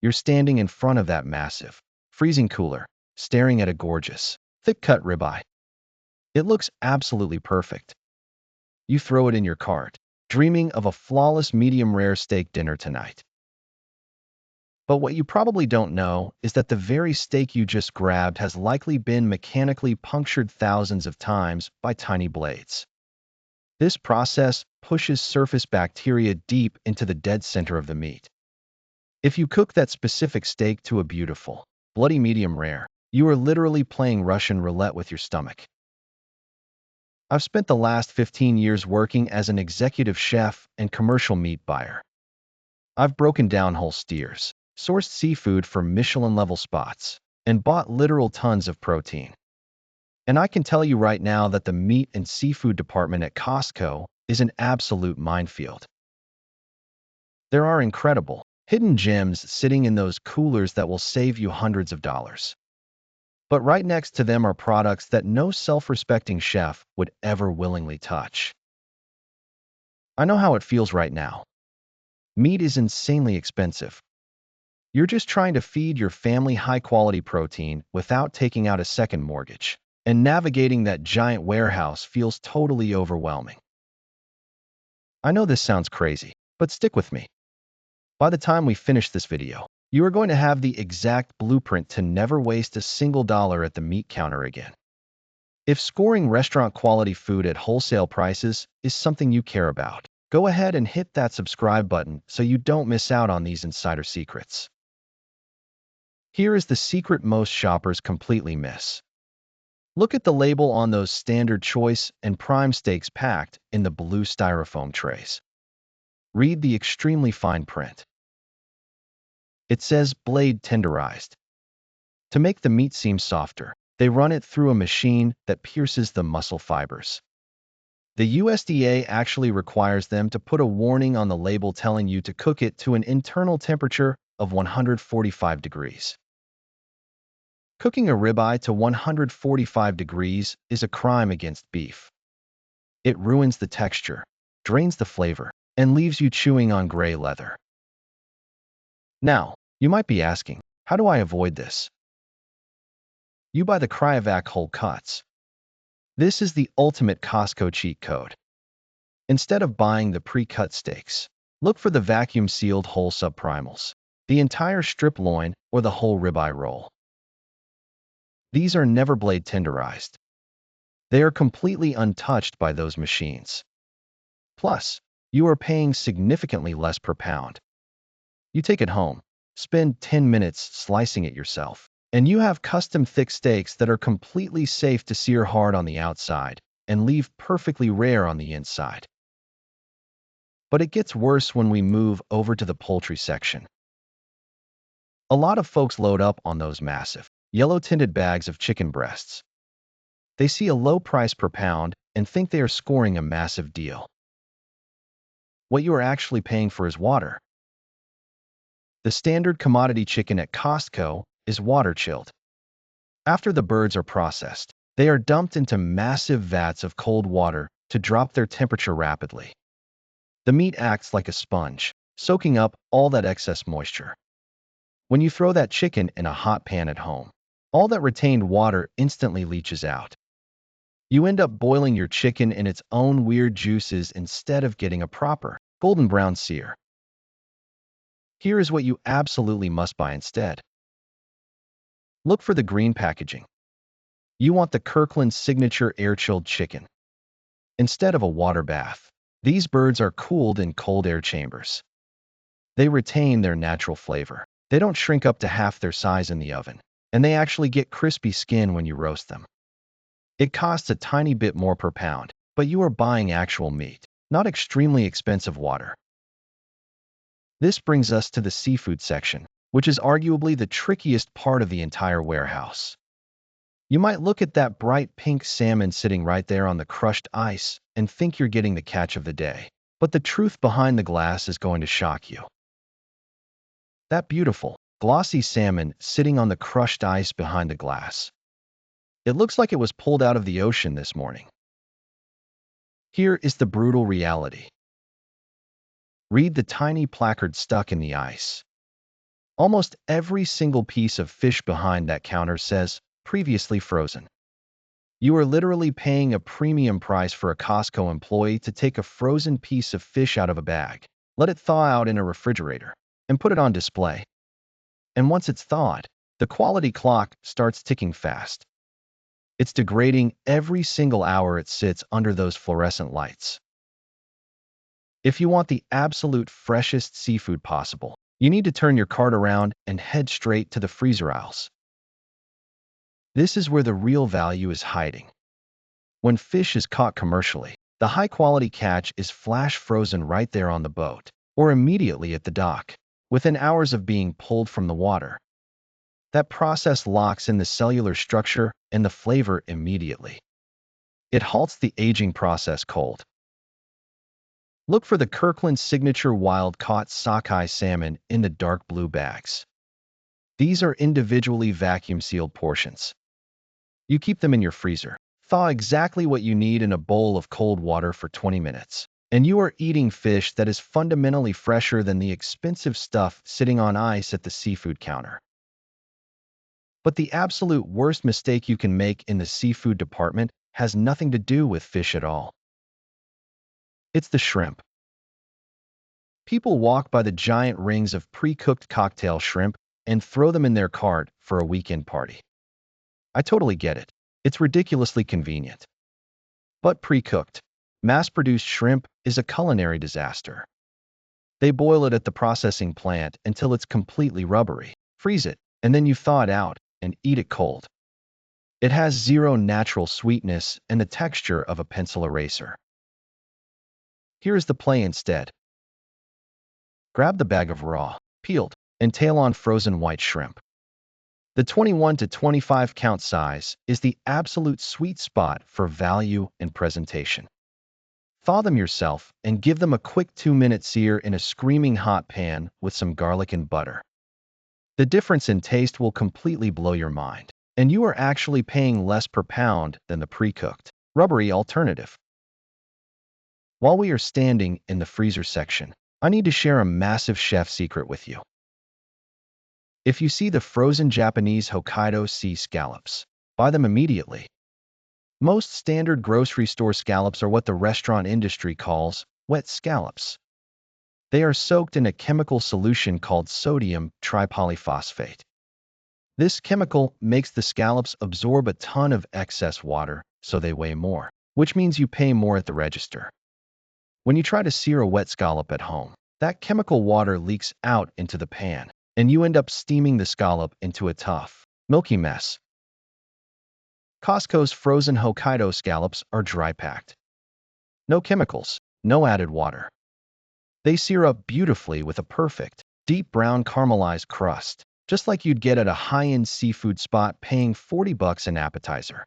You're standing in front of that massive, freezing cooler, staring at a gorgeous, thick-cut ribeye. It looks absolutely perfect. You throw it in your cart, dreaming of a flawless medium-rare steak dinner tonight. But what you probably don't know is that the very steak you just grabbed has likely been mechanically punctured thousands of times by tiny blades. This process pushes surface bacteria deep into the dead center of the meat. If you cook that specific steak to a beautiful, bloody medium rare, you are literally playing Russian roulette with your stomach. I've spent the last 15 years working as an executive chef and commercial meat buyer. I've broken down whole steers, sourced seafood from Michelin-level spots, and bought literal tons of protein. And I can tell you right now that the meat and seafood department at Costco is an absolute minefield. There are incredible, hidden gems sitting in those coolers that will save you hundreds of dollars. But right next to them are products that no self-respecting chef would ever willingly touch. I know how it feels right now. Meat is insanely expensive. You're just trying to feed your family high-quality protein without taking out a second mortgage. And navigating that giant warehouse feels totally overwhelming. I know this sounds crazy, but stick with me. By the time we finish this video, you are going to have the exact blueprint to never waste a single dollar at the meat counter again. If scoring restaurant-quality food at wholesale prices is something you care about, go ahead and hit that subscribe button so you don't miss out on these insider secrets. Here is the secret most shoppers completely miss. Look at the label on those standard choice and prime steaks packed in the blue styrofoam trays. Read the extremely fine print. It says blade tenderized. To make the meat seem softer, they run it through a machine that pierces the muscle fibers. The USDA actually requires them to put a warning on the label telling you to cook it to an internal temperature of 145 degrees. Cooking a ribeye to 145 degrees is a crime against beef. It ruins the texture, drains the flavor, and leaves you chewing on gray leather. Now, you might be asking, how do I avoid this? You buy the Cryovac whole cuts. This is the ultimate Costco cheat code. Instead of buying the pre-cut steaks, look for the vacuum-sealed whole subprimals, the entire strip loin, or the whole ribeye roll. These are never blade tenderized. They are completely untouched by those machines. Plus, you are paying significantly less per pound. You take it home, spend 10 minutes slicing it yourself, and you have custom thick steaks that are completely safe to sear hard on the outside and leave perfectly rare on the inside. But it gets worse when we move over to the poultry section. A lot of folks load up on those massive, yellow-tinted bags of chicken breasts. They see a low price per pound and think they are scoring a massive deal. What you are actually paying for is water. The standard commodity chicken at Costco is water-chilled. After the birds are processed, they are dumped into massive vats of cold water to drop their temperature rapidly. The meat acts like a sponge, soaking up all that excess moisture. When you throw that chicken in a hot pan at home, all that retained water instantly leaches out. You end up boiling your chicken in its own weird juices instead of getting a proper, golden brown sear. Here is what you absolutely must buy instead. Look for the green packaging. You want the Kirkland Signature Air-Chilled Chicken. Instead of a water bath, these birds are cooled in cold air chambers. They retain their natural flavor. They don't shrink up to half their size in the oven, and they actually get crispy skin when you roast them. It costs a tiny bit more per pound, but you are buying actual meat, not extremely expensive water. This brings us to the seafood section, which is arguably the trickiest part of the entire warehouse. You might look at that bright pink salmon sitting right there on the crushed ice and think you're getting the catch of the day, but the truth behind the glass is going to shock you. That beautiful, glossy salmon sitting on the crushed ice behind the glass. It looks like it was pulled out of the ocean this morning. Here is the brutal reality. Read the tiny placard stuck in the ice. Almost every single piece of fish behind that counter says, previously frozen. You are literally paying a premium price for a Costco employee to take a frozen piece of fish out of a bag, let it thaw out in a refrigerator, and put it on display. And once it's thawed, the quality clock starts ticking fast. It's degrading every single hour it sits under those fluorescent lights. If you want the absolute freshest seafood possible, you need to turn your cart around and head straight to the freezer aisles. This is where the real value is hiding. When fish is caught commercially, the high-quality catch is flash frozen right there on the boat, or immediately at the dock, within hours of being pulled from the water. That process locks in the cellular structure and the flavor immediately. It halts the aging process cold. Look for the Kirkland Signature Wild-Caught Sockeye salmon in the dark blue bags. These are individually vacuum-sealed portions. You keep them in your freezer. Thaw exactly what you need in a bowl of cold water for 20 minutes, and you are eating fish that is fundamentally fresher than the expensive stuff sitting on ice at the seafood counter. But the absolute worst mistake you can make in the seafood department has nothing to do with fish at all. It's the shrimp. People walk by the giant rings of pre-cooked cocktail shrimp and throw them in their cart for a weekend party. I totally get it. It's ridiculously convenient. But pre-cooked, mass-produced shrimp is a culinary disaster. They boil it at the processing plant until it's completely rubbery, freeze it, and then you thaw it out and eat it cold. It has zero natural sweetness and the texture of a pencil eraser. Here's the play instead. Grab the bag of raw, peeled, and tail-on frozen white shrimp. The 21 to 25 count size is the absolute sweet spot for value and presentation. Thaw them yourself and give them a quick 2-minute sear in a screaming hot pan with some garlic and butter. The difference in taste will completely blow your mind, and you are actually paying less per pound than the pre-cooked, rubbery alternative. While we are standing in the freezer section, I need to share a massive chef secret with you. If you see the frozen Japanese Hokkaido sea scallops, buy them immediately. Most standard grocery store scallops are what the restaurant industry calls wet scallops. They are soaked in a chemical solution called sodium tripolyphosphate. This chemical makes the scallops absorb a ton of excess water, so they weigh more, which means you pay more at the register. When you try to sear a wet scallop at home, that chemical water leaks out into the pan, and you end up steaming the scallop into a tough, milky mess. Costco's frozen Hokkaido scallops are dry-packed. No chemicals, no added water. They sear up beautifully with a perfect, deep brown caramelized crust, just like you'd get at a high-end seafood spot paying $40 an appetizer.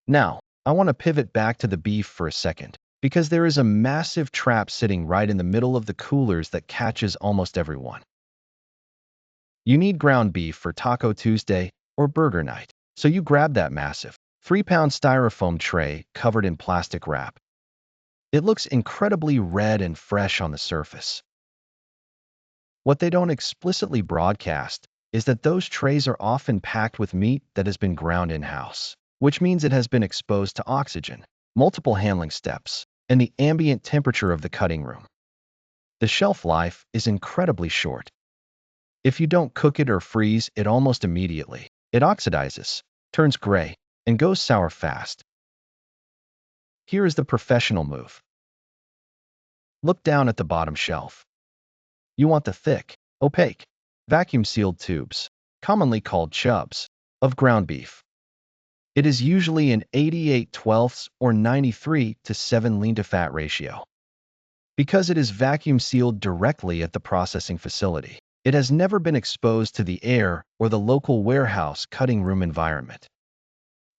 Now, I want to pivot back to the beef for a second, because there is a massive trap sitting right in the middle of the coolers that catches almost everyone. You need ground beef for Taco Tuesday or Burger Night, so you grab that massive 3-pound styrofoam tray covered in plastic wrap. It looks incredibly red and fresh on the surface. What they don't explicitly broadcast is that those trays are often packed with meat that has been ground in-house, which means it has been exposed to oxygen, multiple handling steps, and the ambient temperature of the cutting room. The shelf life is incredibly short. If you don't cook it or freeze it almost immediately, it oxidizes, turns gray, and goes sour fast. Here is the professional move. Look down at the bottom shelf. You want the thick, opaque, vacuum-sealed tubes, commonly called chubs, of ground beef. It is usually an 88/12 or 93:7 lean-to-fat ratio. Because it is vacuum-sealed directly at the processing facility, it has never been exposed to the air or the local warehouse cutting room environment.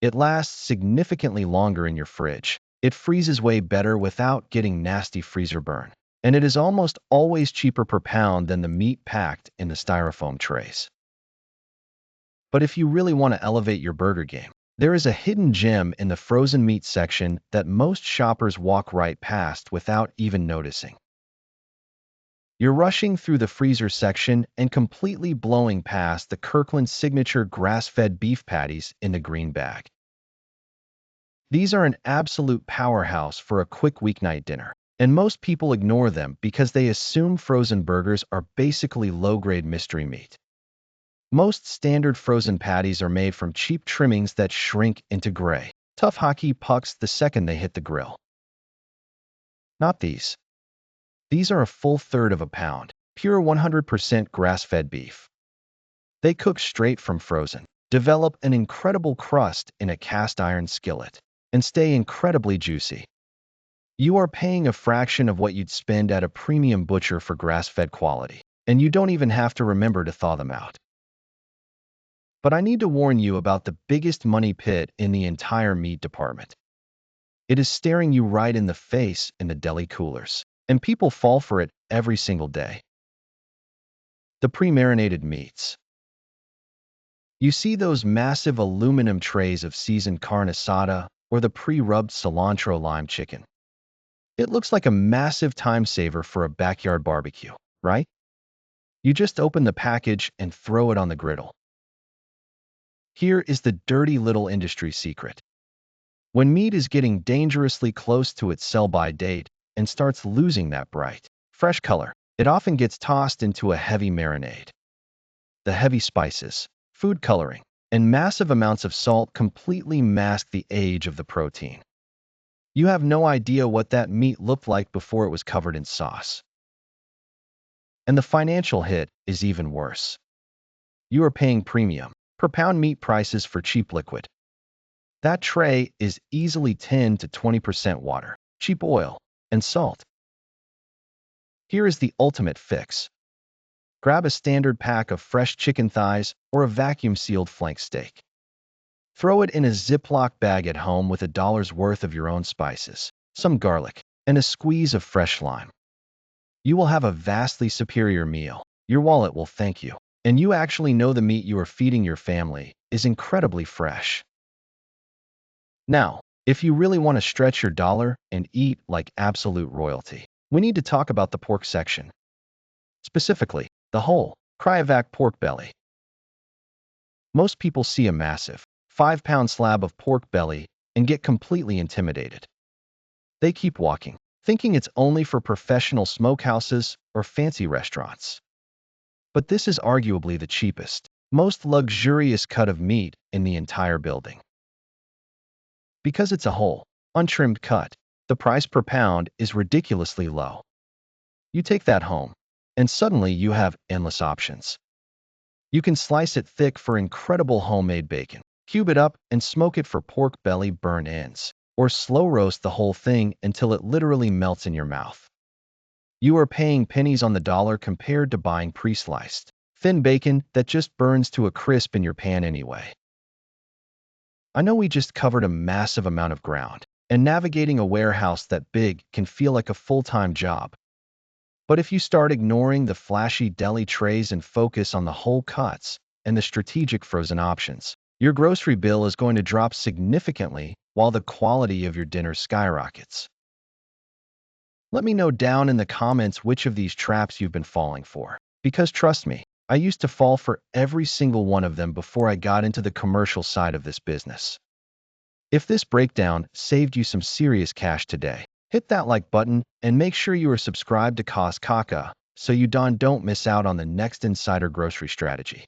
It lasts significantly longer in your fridge. It freezes way better without getting nasty freezer burn. And it is almost always cheaper per pound than the meat packed in the styrofoam trays. But if you really want to elevate your burger game, there is a hidden gem in the frozen meat section that most shoppers walk right past without even noticing. You're rushing through the freezer section and completely blowing past the Kirkland signature grass-fed beef patties in the green bag. These are an absolute powerhouse for a quick weeknight dinner, and most people ignore them because they assume frozen burgers are basically low-grade mystery meat. Most standard frozen patties are made from cheap trimmings that shrink into gray, tough hockey pucks the second they hit the grill. Not these. These are a full third of a pound, pure 100% grass-fed beef. They cook straight from frozen, develop an incredible crust in a cast-iron skillet, and stay incredibly juicy. You are paying a fraction of what you'd spend at a premium butcher for grass-fed quality, and you don't even have to remember to thaw them out. But I need to warn you about the biggest money pit in the entire meat department. It is staring you right in the face in the deli coolers, and people fall for it every single day. The pre-marinated meats. You see those massive aluminum trays of seasoned carne asada or the pre-rubbed cilantro lime chicken. It looks like a massive time saver for a backyard barbecue, right? You just open the package and throw it on the griddle. Here is the dirty little industry secret. When meat is getting dangerously close to its sell-by date and starts losing that bright, fresh color, it often gets tossed into a heavy marinade. The heavy spices, food coloring, and massive amounts of salt completely mask the age of the protein. You have no idea what that meat looked like before it was covered in sauce. And the financial hit is even worse. You are paying premium per pound meat prices for cheap liquid. That tray is easily 10 to 20% water, cheap oil, and salt. Here is the ultimate fix. Grab a standard pack of fresh chicken thighs or a vacuum-sealed flank steak. Throw it in a Ziploc bag at home with $1's worth of your own spices, some garlic, and a squeeze of fresh lime. You will have a vastly superior meal. Your wallet will thank you. And you actually know the meat you are feeding your family is incredibly fresh. Now, if you really want to stretch your dollar and eat like absolute royalty, we need to talk about the pork section. Specifically, the whole cryovac pork belly. Most people see a massive 5-pound slab of pork belly and get completely intimidated. They keep walking, thinking it's only for professional smokehouses or fancy restaurants. But this is arguably the cheapest, most luxurious cut of meat in the entire building. Because it's a whole, untrimmed cut, the price per pound is ridiculously low. You take that home, and suddenly you have endless options. You can slice it thick for incredible homemade bacon, cube it up and smoke it for pork belly burn ends, or slow roast the whole thing until it literally melts in your mouth. You are paying pennies on the dollar compared to buying pre-sliced, thin bacon that just burns to a crisp in your pan anyway. I know we just covered a massive amount of ground, and navigating a warehouse that big can feel like a full-time job. But if you start ignoring the flashy deli trays and focus on the whole cuts and the strategic frozen options, your grocery bill is going to drop significantly while the quality of your dinner skyrockets. Let me know down in the comments which of these traps you've been falling for, because trust me, I used to fall for every single one of them before I got into the commercial side of this business. If this breakdown saved you some serious cash today, hit that like button and make sure you are subscribed to Costco so you don't miss out on the next insider grocery strategy.